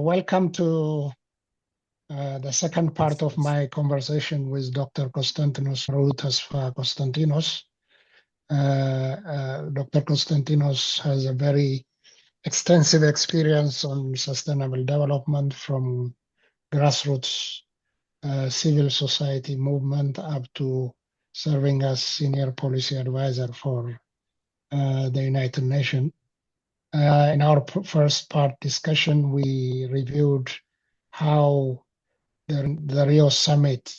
welcome to the second part of my conversation with Dr. Costantinos Berhutesfa Constantinos. Dr. Constantinos has a very extensive experience on sustainable development from grassroots civil society movement up to serving as senior policy advisor for the United Nations. In our first part discussion, we reviewed how the Rio Summit,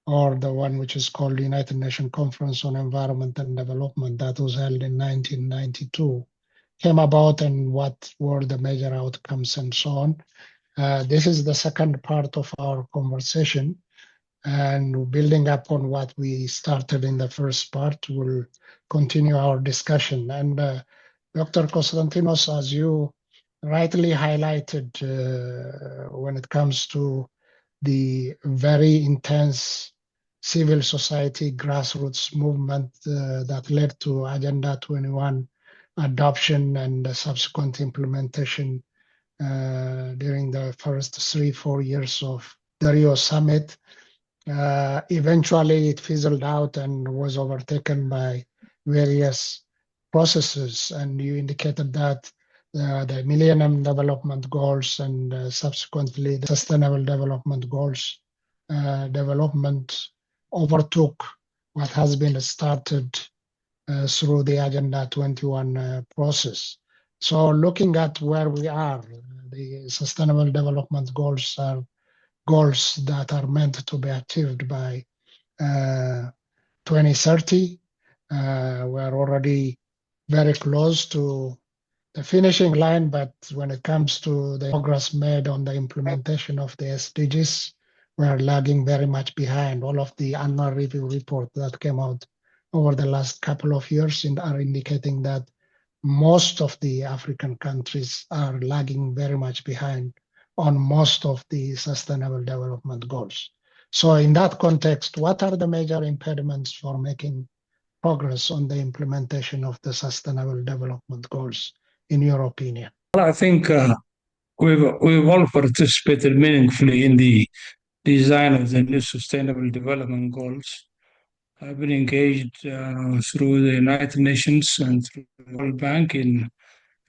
or the one which is called the United Nations Conference on Environment and Development that was held in 1992, came about and what were the major outcomes and so on. This is the second part of our conversation, and building up on what we started in the first part, we'll continue our discussion. And Dr. Constantinos, as you rightly highlighted, when it comes to the very intense civil society grassroots movement that led to Agenda 21 adoption and the subsequent implementation during the first 3-4 years of the Rio Summit. Eventually it fizzled out and was overtaken by various processes, and you indicated that the Millennium Development Goals and subsequently the Sustainable Development Goals development overtook what has been started through the Agenda 21 process. So looking at where we are, the Sustainable Development Goals are goals that are meant to be achieved by 2030. We're already very close to the finishing line, but when it comes to the progress made on the implementation of the SDGs, we are lagging very much behind. All of the annual review report that came out over the last couple of years are indicating that most of the African countries are lagging very much behind on most of the Sustainable Development Goals. So in that context, what are the major impediments for making progress on the implementation of the Sustainable Development Goals, in your opinion? Well, I think we've all participated meaningfully in the design of the new Sustainable Development Goals. I've been engaged through the United Nations and through the World Bank in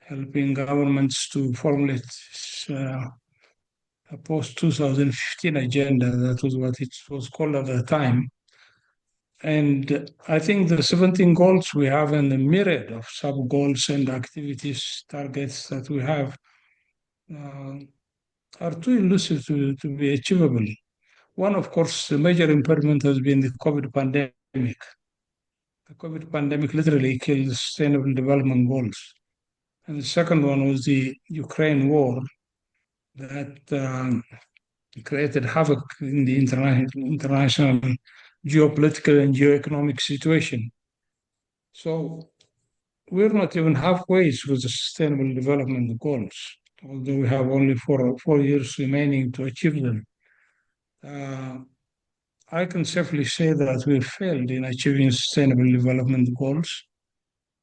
helping governments to formulate a post-2015 agenda. That was what it was called at the time. And I think the 17 goals we have and the myriad of sub-goals and activities, targets that we have are too elusive to be achievable. One, of course, the major impediment has been the COVID pandemic. The COVID pandemic literally killed the Sustainable Development Goals. And the second one was the Ukraine war that created havoc in the international geopolitical and geoeconomic situation. So we're not even halfway with the Sustainable Development Goals, although we have only 4 years remaining to achieve them. I can safely say that we failed in achieving Sustainable Development Goals,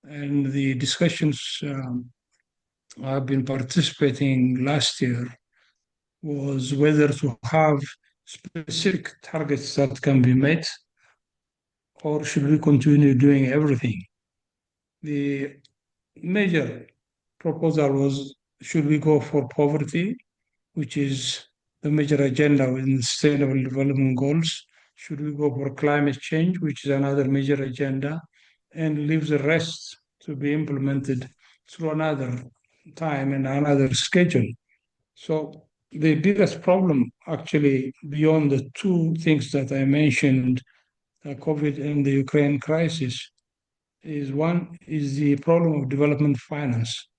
and the discussions I've been participating last year was whether to have specific targets that can be met, or should we continue doing everything? The major proposal was, should we go for poverty, which is the major agenda within the Sustainable Development Goals? Should we go for climate change, which is another major agenda, and leave the rest to be implemented through another time and another schedule? So the biggest problem, actually, beyond the two things that I mentioned, COVID and the Ukraine crisis, is the problem of development finance.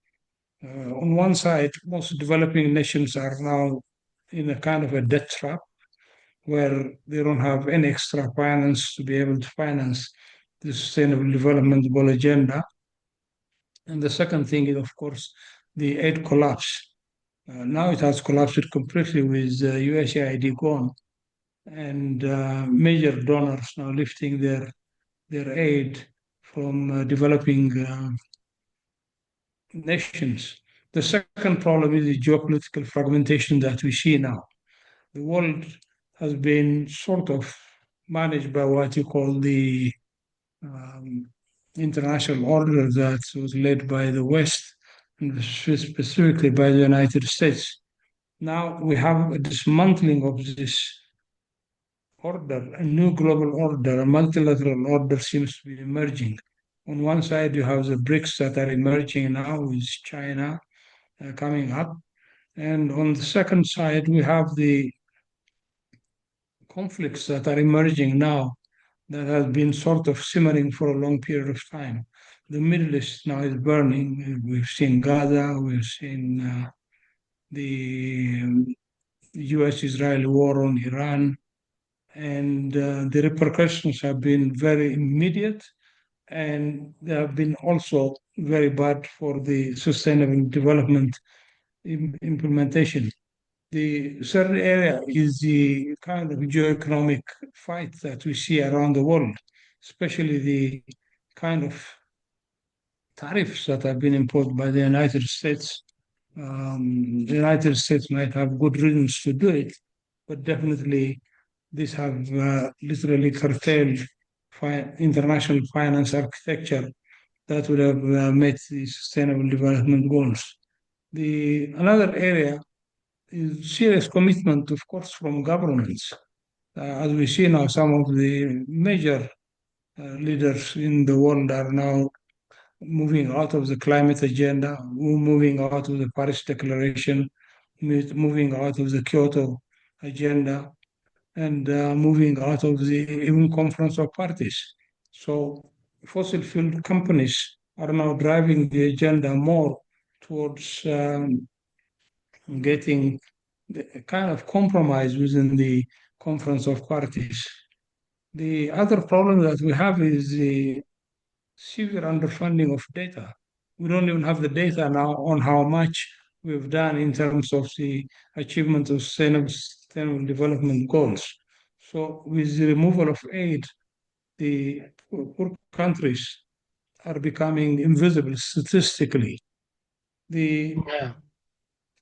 On one side, most developing nations are now in a kind of a debt trap where they don't have any extra finance to be able to finance the Sustainable Development Goal agenda. And the second thing is, of course, the aid collapse. Now it has collapsed completely with USAID gone, and major donors now lifting their aid from developing nations. The second problem is the geopolitical fragmentation that we see now. The world has been sort of managed by what you call the um, international order that was led by the West, and specifically by the United States. Now we have a dismantling of this order, a new global order, a multilateral order seems to be emerging. On one side, you have the BRICS that are emerging now with China coming up. And on the second side, we have the conflicts that are emerging now that have been sort of simmering for a long period of time. The Middle East now is burning. We've seen Gaza, we've seen the US-Israel war on Iran, and the repercussions have been very immediate, and they have been also very bad for the sustainable development implementation. The third area is the kind of geoeconomic fight that we see around the world, especially the kind of tariffs that have been imposed by the United States. The United States might have good reasons to do it, but definitely these have literally curtailed international finance architecture that would have met the Sustainable Development Goals. Another area is serious commitment, of course, from governments. As we see now, some of the major leaders in the world are now moving out of the climate agenda, moving out of the Paris Declaration, moving out of the Kyoto agenda, and moving out of the even Conference of Parties. So fossil fuel companies are now driving the agenda more towards getting a kind of compromise within the Conference of Parties. The other problem that we have is the severe underfunding of data. We don't even have the data now on how much we've done in terms of the achievement of sustainable development goals. So with the removal of aid, the poor countries are becoming invisible statistically. The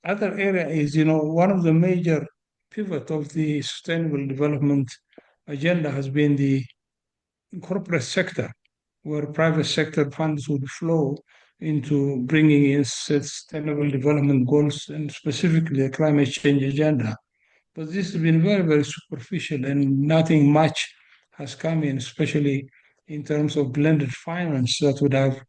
other area is, one of the major pivot of the sustainable development agenda has been the corporate sector, where private sector funds would flow into bringing in sustainable development goals and specifically the climate change agenda. But this has been very, very superficial and nothing much has come in, especially in terms of blended finance that would have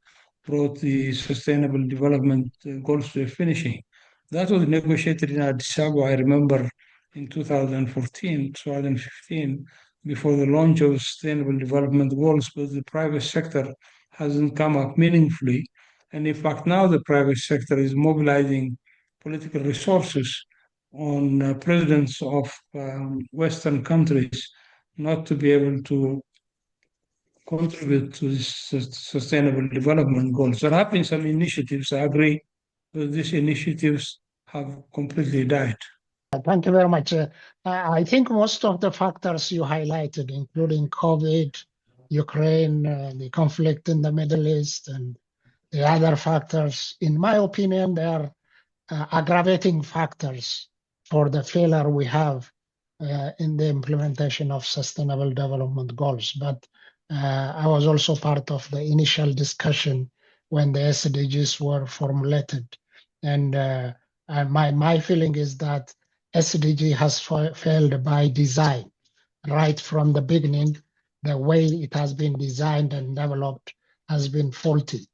brought the sustainable development goals to a finishing. That was negotiated in Addis Ababa, I remember, in 2014, 2015, before the launch of Sustainable Development Goals, but the private sector hasn't come up meaningfully. And in fact, now the private sector is mobilizing political resources on presidents of Western countries not to be able to contribute to this sustainable development goals. There have been some initiatives, I agree, but these initiatives have completely died. Thank you very much. I think most of the factors you highlighted, including COVID, Ukraine, the conflict in the Middle East, and the other factors, in my opinion, they are aggravating factors for the failure we have in the implementation of Sustainable Development Goals. But I was also part of the initial discussion when the SDGs were formulated. And my feeling is that SDG has failed by design. Right from the beginning, the way it has been designed and developed has been faulty.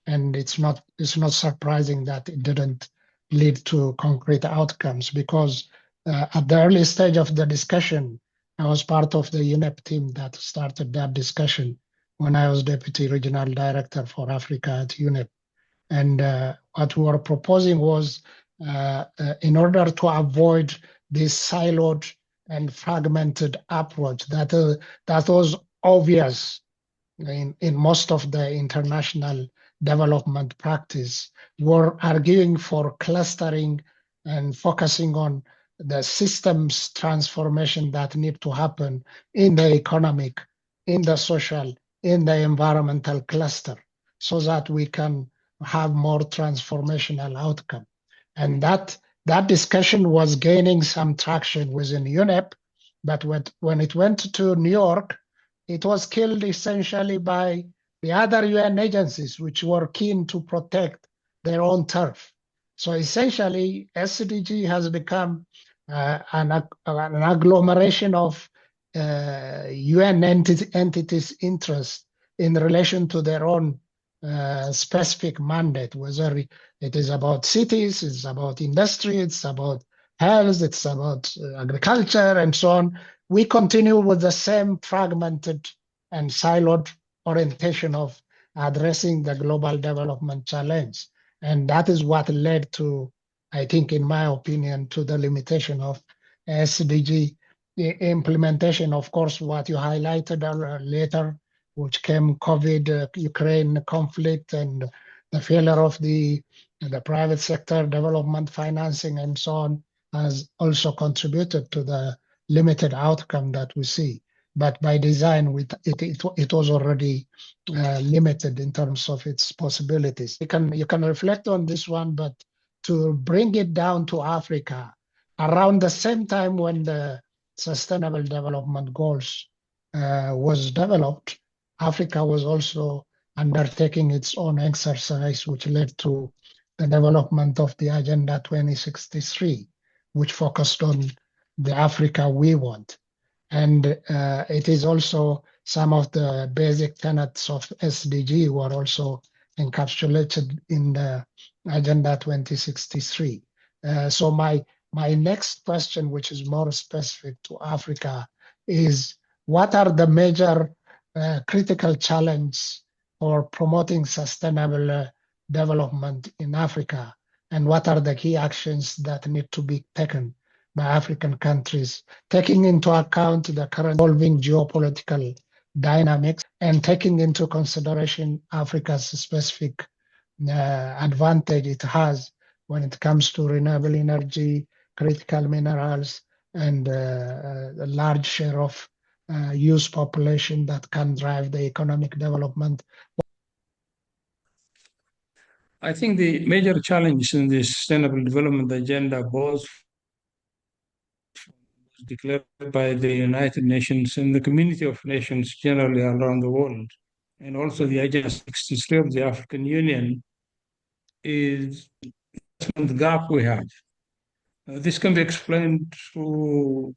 And it's not surprising that it didn't lead to concrete outcomes, because at the early stage of the discussion, I was part of the UNEP team that started that discussion when I was Deputy Regional Director for Africa at UNEP. And what we were proposing was, in order to avoid this siloed and fragmented approach that was obvious in most of the international development practice, we're arguing for clustering and focusing on the systems transformation that need to happen in the economic, in the social, in the environmental cluster, so that we can have more transformational outcome. And that discussion was gaining some traction within UNEP, but when it went to New York, it was killed essentially by the other UN agencies, which were keen to protect their own turf. So essentially, SDG has become an agglomeration of UN entities' interest in relation to their own specific mandate, whether it is about cities, it's about industry, it's about health, it's about agriculture, and so on. We continue with the same fragmented and siloed orientation of addressing the global development challenge. And that is what led to, I think, in my opinion, to the limitation of SDG implementation. Of course, what you highlighted later, which came COVID, Ukraine conflict, and the failure of the private sector development financing and so on, has also contributed to the limited outcome that we see. But by design, it was already limited in terms of its possibilities. You can reflect on this one, but to bring it down to Africa, around the same time when the Sustainable Development Goals was developed, Africa was also undertaking its own exercise, which led to the development of the Agenda 2063, which focused on the Africa we want. And it is also some of the basic tenets of SDG were also encapsulated in the Agenda 2063. So my next question, which is more specific to Africa, is what are the major critical challenges for promoting sustainable development in Africa, and what are the key actions that need to be taken by African countries, taking into account the current evolving geopolitical dynamics and taking into consideration Africa's specific advantage it has when it comes to renewable energy, critical minerals, and a large share of youth population that can drive the economic development. I think the major challenge in the Sustainable Development Agenda was declared by the United Nations and the community of nations generally around the world, and also the Agenda 63 of the African Union, is the gap we have. This can be explained through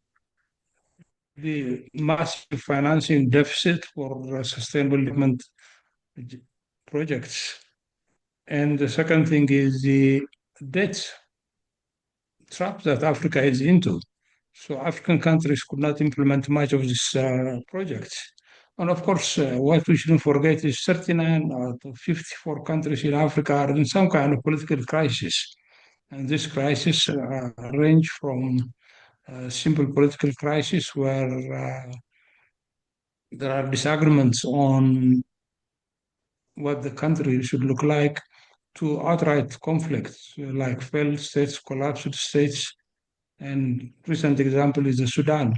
the massive financing deficit for sustainable development projects. And the second thing is the debt trap that Africa is into. So African countries could not implement much of these projects. And of course, what we shouldn't forget is 39 out of 54 countries in Africa are in some kind of political crisis. And this crisis range from simple political crisis where there are disagreements on what the country should look like, to outright conflicts like failed states, collapsed states. And recent example is the Sudan,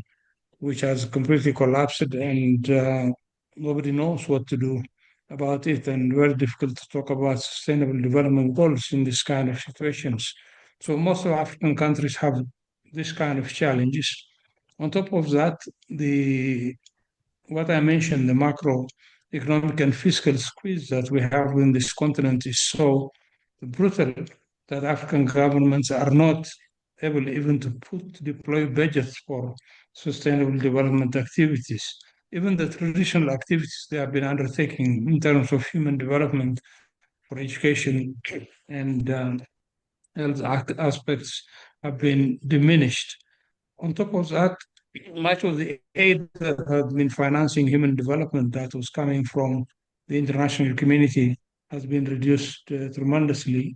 which has completely collapsed, and nobody knows what to do about it, and very difficult to talk about sustainable development goals in this kind of situations. So most of African countries have this kind of challenges. On top of that, the what I mentioned, the macroeconomic and fiscal squeeze that we have in this continent is so brutal that African governments are not able even to deploy budgets for sustainable development activities. Even the traditional activities they have been undertaking in terms of human development for education and health aspects have been diminished. On top of that, much of the aid that had been financing human development that was coming from the international community has been reduced tremendously.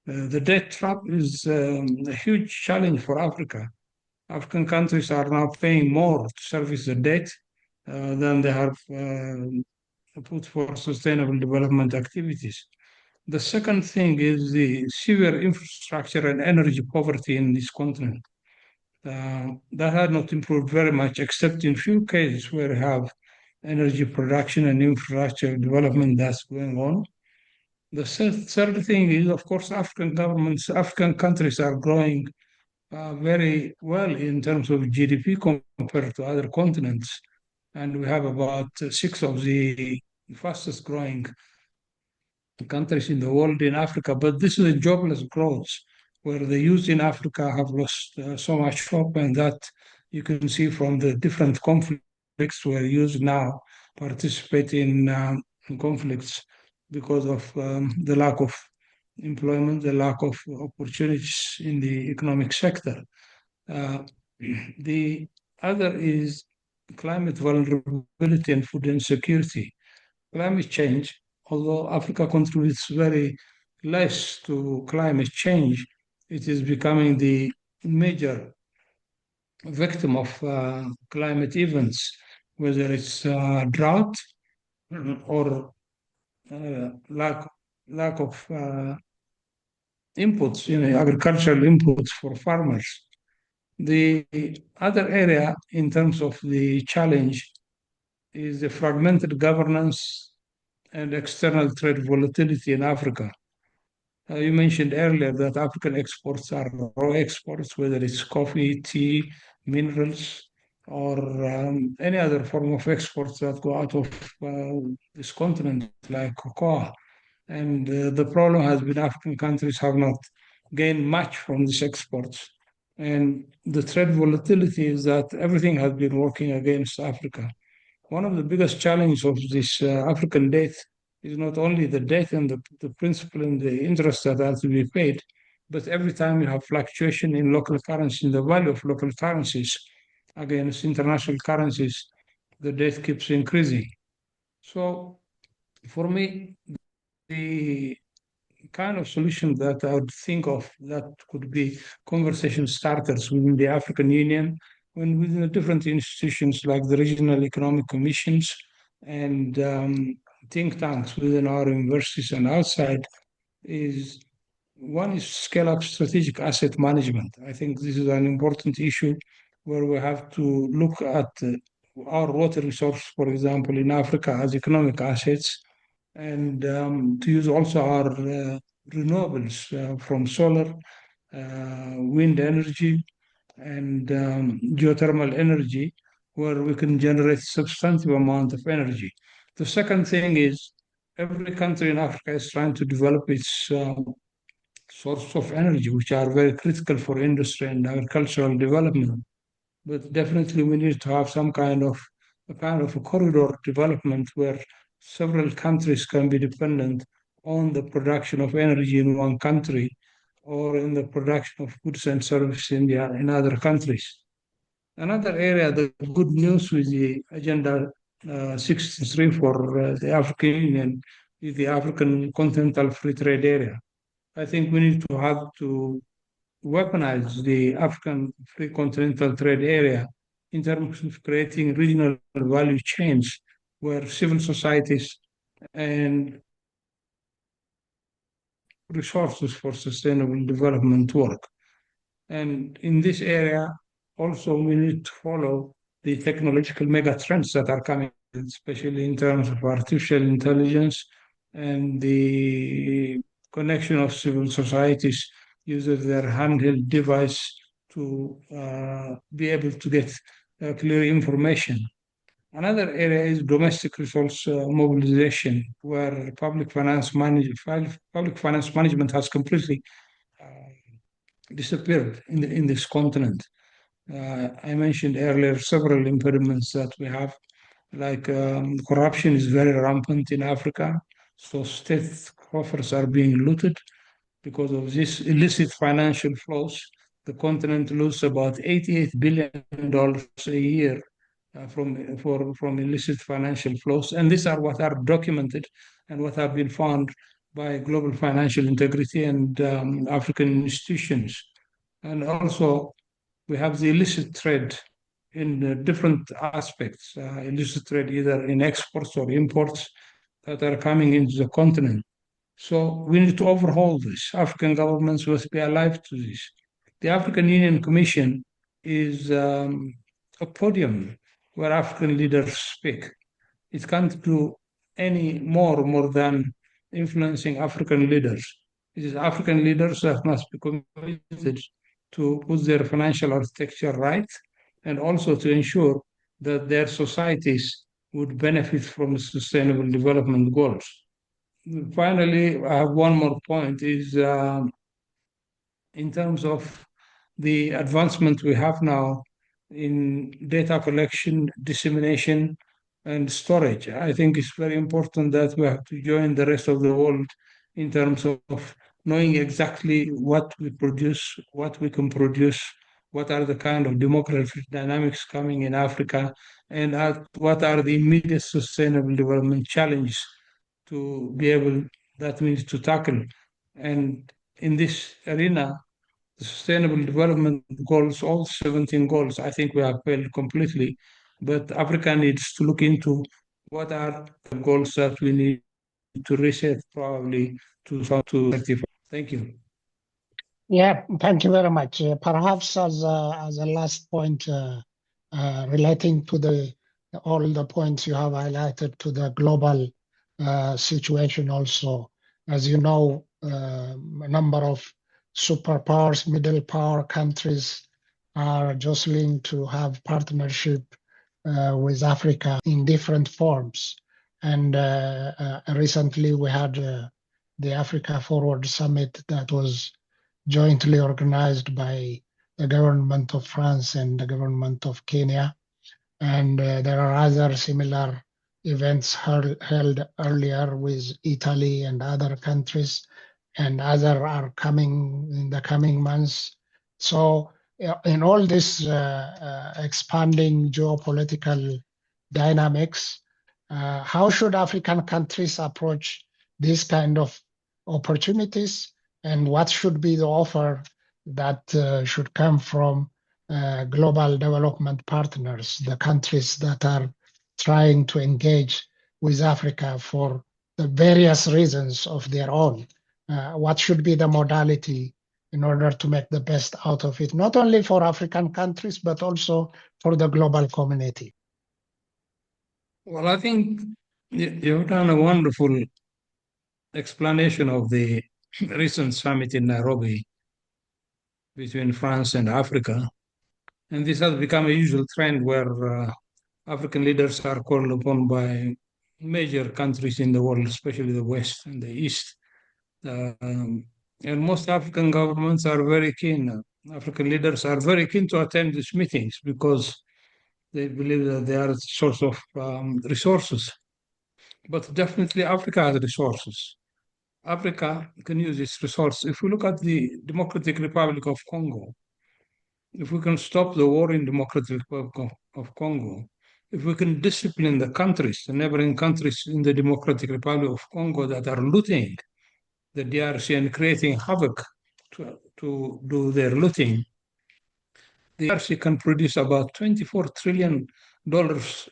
The debt trap is a huge challenge for Africa. African countries are now paying more to service the debt than they have put for sustainable development activities. The second thing is the severe infrastructure and energy poverty in this continent. That had not improved very much, except in few cases where we have energy production and infrastructure development that's going on. The third thing is, of course, African governments, African countries are growing very well in terms of GDP compared to other continents. And we have about six of the fastest growing countries in the world in Africa. But this is a jobless growth where the youth in Africa have lost so much hope, and that you can see from the different conflicts where youth now participate in conflicts because of the lack of employment, the lack of opportunities in the economic sector. Uh, the other is climate vulnerability and food insecurity. Climate change, although Africa contributes very less to climate change, it is becoming the major victim of climate events, whether it's drought or lack of inputs, agricultural inputs for farmers. The other area in terms of the challenge is the fragmented governance and external trade volatility in Africa. You mentioned earlier that African exports are raw exports, whether it's coffee, tea, minerals, or any other form of exports that go out of this continent, like cocoa. And the problem has been African countries have not gained much from these exports. And the trade volatility is that everything has been working against Africa. One of the biggest challenges of this African debt is not only the debt and the principal and the interest that has to be paid, but every time you have fluctuation in local currency, in the value of local currencies against international currencies, the debt keeps increasing. So for me, the kind of solution that I would think of that could be conversation starters within the African Union and within the different institutions like the regional economic commissions and think tanks within our universities and outside is one is scale up strategic asset management. I think this is an important issue where we have to look at our water resource, for example, in Africa as economic assets and to use also our renewables from solar, wind energy, and geothermal energy, where we can generate substantial amount of energy. The second thing is every country in Africa is trying to develop its source of energy, which are very critical for industry and agricultural development. But definitely we need to have some kind of a corridor development where several countries can be dependent on the production of energy in one country or in the production of goods and services in other countries. Another area, the good news with the Agenda 63 for the African Union is the African Continental Free Trade Area. I think we need to have to weaponize the African Free Continental Trade Area in terms of creating regional value chains where civil societies and resources for sustainable development work. And in this area, also we need to follow the technological mega trends that are coming, especially in terms of artificial intelligence and the connection of civil societies using their handheld device to be able to get clear information. Another area is domestic resource mobilization, where public finance management has completely disappeared in this continent. I mentioned earlier several impediments that we have, like corruption is very rampant in Africa. So state coffers are being looted because of this illicit financial flows. The continent loses about $88 billion a year from illicit financial flows. And these are what are documented and what have been found by global financial integrity and African institutions. And also, we have the illicit trade in different aspects, illicit trade either in exports or imports that are coming into the continent. So we need to overhaul this. African governments must be alive to this. The African Union Commission is a podium where African leaders speak. It can't do any more than influencing African leaders. It is African leaders that must be committed to put their financial architecture right and also to ensure that their societies would benefit from the Sustainable Development Goals. Finally, I have one more point is in terms of the advancement we have now in data collection, dissemination, and storage. I think it's very important that we have to join the rest of the world in terms of knowing exactly what we produce, what we can produce, what are the kind of demographic dynamics coming in Africa, and what are the immediate sustainable development challenges to be able, that means to tackle. And in this arena, the Sustainable Development Goals, all 17 goals, I think we have failed completely. But Africa needs to look into what are the goals that we need to reset probably to 2035. Thank you. Yeah, thank you very much. Perhaps as a last point relating to all the points you have highlighted to the global situation also, as you know, a number of superpowers, middle power countries are jostling to have partnership with Africa in different forms. And recently we had the Africa Forward Summit that was jointly organized by the government of France and the government of Kenya. And there are other similar events held earlier with Italy and other countries, and other are coming in the coming months. So in all this expanding geopolitical dynamics, how should African countries approach this kind of opportunities, and what should be the offer that should come from global development partners, the countries that are trying to engage with Africa for the various reasons of their own? What should be the modality in order to make the best out of it, not only for African countries, but also for the global community? Well, I think you've done a wonderful explanation of the recent summit in Nairobi between France and Africa. And this has become a usual trend where African leaders are called upon by major countries in the world, especially the West and the East. And most African governments are very keen, African leaders are very keen to attend these meetings because they believe that they are a source of resources. But definitely Africa has resources. Africa can use its resources. If we look at the Democratic Republic of Congo, if we can stop the war in Democratic Republic of Congo, if we can discipline the countries, the neighboring countries in the Democratic Republic of Congo that are looting the DRC and creating havoc to do their looting, the DRC can produce about $24 trillion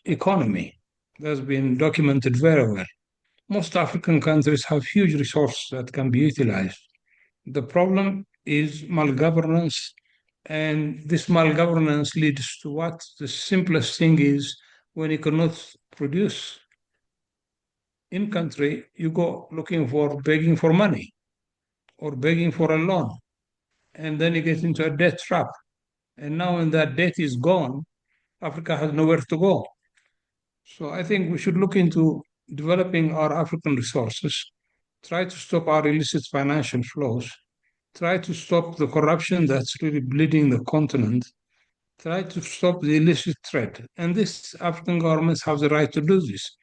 economy. That's been documented very well. Most African countries have huge resources that can be utilized. The problem is malgovernance, and this malgovernance leads to what the simplest thing is: when you cannot produce in country, you go looking for begging for money or begging for a loan, and then you get into a debt trap. And now when that debt is gone, Africa has nowhere to go. So I think we should look into developing our African resources, try to stop our illicit financial flows, try to stop the corruption that's really bleeding the continent, try to stop the illicit trade. And these African governments have the right to do this.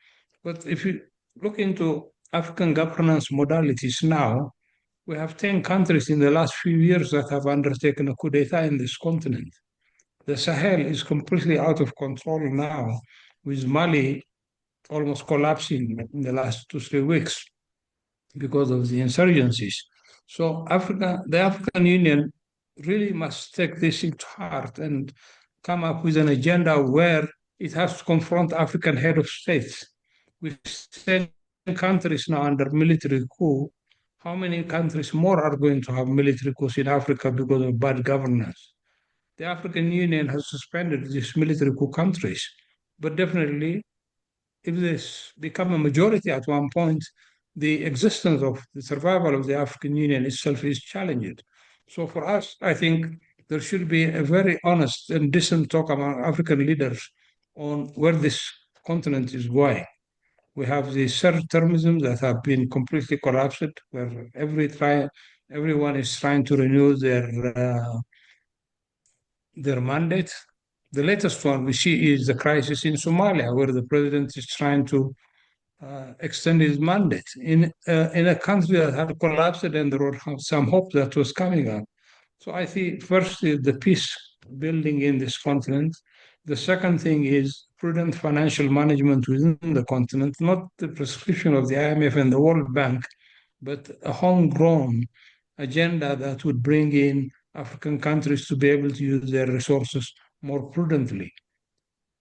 But if you look into African governance modalities now, we have 10 countries in the last few years that have undertaken a coup d'etat in this continent. The Sahel is completely out of control now, with Mali almost collapsing in the last 2-3 weeks because of the insurgencies. So the African Union really must take this into heart and come up with an agenda where it has to confront African head of states. With 10 countries now under military coup, how many countries more are going to have military coups in Africa because of bad governance? The African Union has suspended these military coup countries, but definitely if this become a majority at one point, the existence of the survival of the African Union itself is challenged. So for us, I think there should be a very honest and decent talk among African leaders on where this continent is going. We have the short-termism that have been completely collapsed, where everyone is trying to renew their mandate. The latest one we see is the crisis in Somalia, where the president is trying to extend his mandate in a country that had collapsed, and there were some hope that was coming up. So I think first is the peace building in this continent. The second thing is prudent financial management within the continent, not the prescription of the IMF and the World Bank, but a homegrown agenda that would bring in African countries to be able to use their resources more prudently.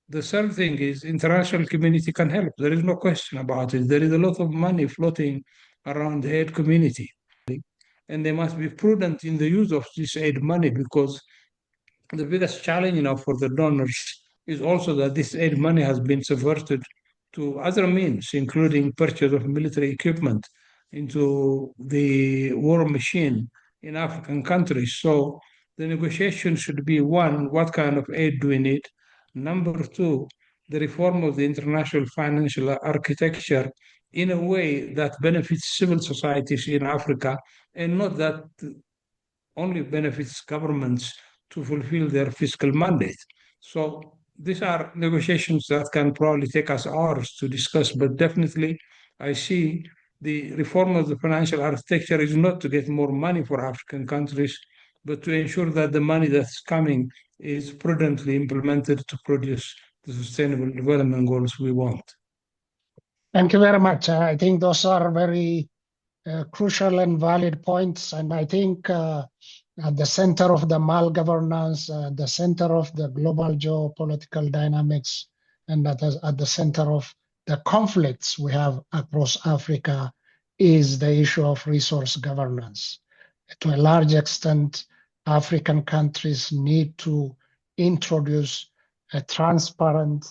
The third thing is international community can help. There is no question about it. There is a lot of money floating around the aid community, and they must be prudent in the use of this aid money, because the biggest challenge now for the donors is also that this aid money has been subverted to other means, including purchase of military equipment into the war machine in African countries. So the negotiation should be, one, what kind of aid do we need? Number two, the reform of the international financial architecture in a way that benefits civil societies in Africa, and not that only benefits governments to fulfill their fiscal mandate. So these are negotiations that can probably take us hours to discuss, but definitely I see the reform of the financial architecture is not to get more money for African countries, but to ensure that the money that's coming is prudently implemented to produce the sustainable development goals we want. Thank you very much. I think those are very crucial and valid points. And I think at the center of the malgovernance, the center of the global geopolitical dynamics, and at the center of the conflicts we have across Africa is the issue of resource governance. To a large extent, African countries need to introduce a transparent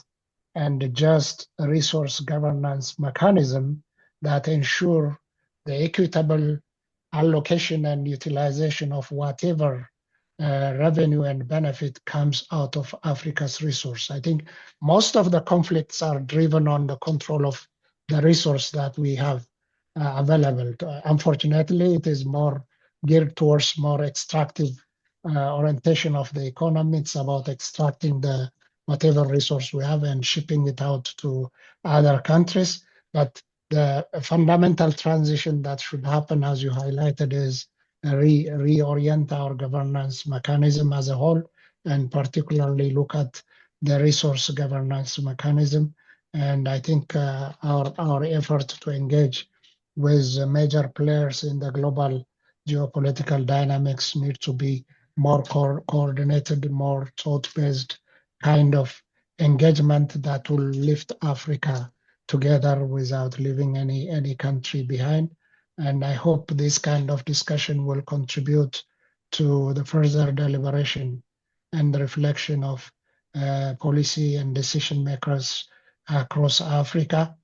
and just resource governance mechanism that ensure the equitable allocation and utilization of whatever revenue and benefit comes out of Africa's resource. I think most of the conflicts are driven on the control of the resource that we have available. Unfortunately, it is more geared towards more extractive orientation of the economy. It's about extracting the whatever resource we have and shipping it out to other countries. But the fundamental transition that should happen, as you highlighted, is reorient our governance mechanism as a whole, and particularly look at the resource governance mechanism. And I think our effort to engage with major players in the global geopolitical dynamics need to be more coordinated, more thought-based kind of engagement that will lift Africa together without leaving any country behind. And I hope this kind of discussion will contribute to the further deliberation and reflection of policy and decision makers across Africa.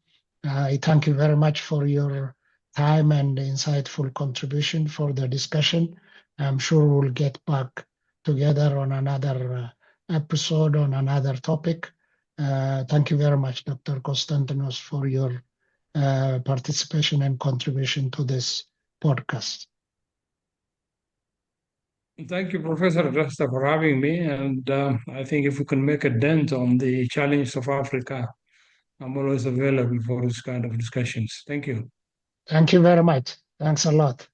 I thank you very much for your time and insightful contribution for the discussion. I'm sure we'll get back together on another episode on another topic. Thank you very much, Dr. Costantinos, for your participation and contribution to this podcast. Thank you, Professor Rasta, for having me. And I think if we can make a dent on the challenge of Africa, I'm always available for this kind of discussions. Thank you. Thank you very much. Thanks a lot.